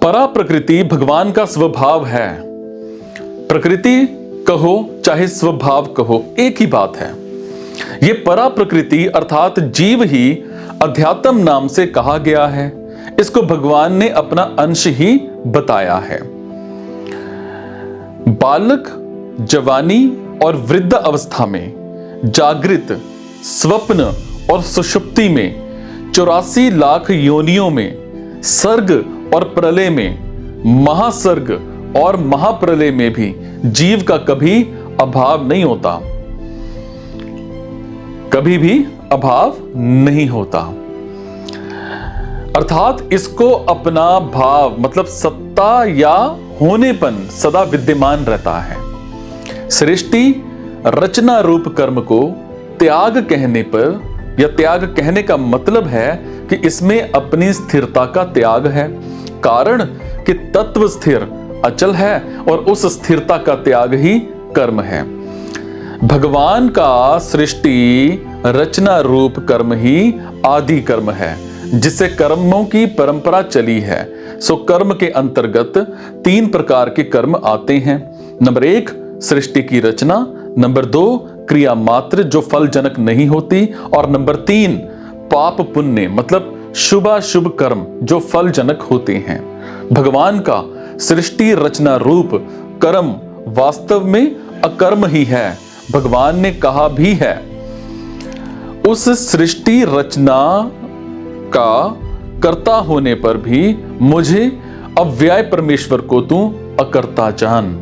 परा प्रकृति भगवान का स्वभाव है। प्रकृति कहो चाहे स्वभाव कहो, एक ही बात है। यह परा प्रकृति अर्थात जीव ही अध्यात्म नाम से कहा गया है। इसको भगवान ने अपना अंश ही बताया है। बालक, जवानी और वृद्ध अवस्था में, जागृत, स्वप्न और सुषुप्ति में, 84 लाख योनियों में, सर्ग और प्रलय में, महासर्ग और महाप्रलय में भी जीव का कभी अभाव नहीं होता, कभी भी अभाव नहीं होता। अर्थात इसको अपना भाव मतलब सत्ता या होनेपन सदा विद्यमान रहता है। सृष्टि रचना रूप कर्म को त्याग कहने पर, या त्याग कहने का मतलब है कि इसमें अपनी स्थिरता का त्याग है। कारण कि तत्व स्थिर अचल है और उस स्थिरता का त्याग ही कर्म है। भगवान का सृष्टि रचना रूप कर्म ही आदि कर्म है, जिससे कर्मों की परंपरा चली है। सो कर्म के अंतर्गत 3 प्रकार के कर्म आते हैं। नंबर 1 सृष्टि की रचना, नंबर 2 क्रिया मात्र जो फलजनक नहीं होती, और नंबर 3 पाप पुण्य मतलब शुभाशुभ कर्म जो फलजनक होते हैं। भगवान का सृष्टि रचना रूप कर्म वास्तव में अकर्म ही है। भगवान ने कहा भी है, उस सृष्टि रचना का कर्ता होने पर भी मुझे अव्यय परमेश्वर को तू अकर्ता जान।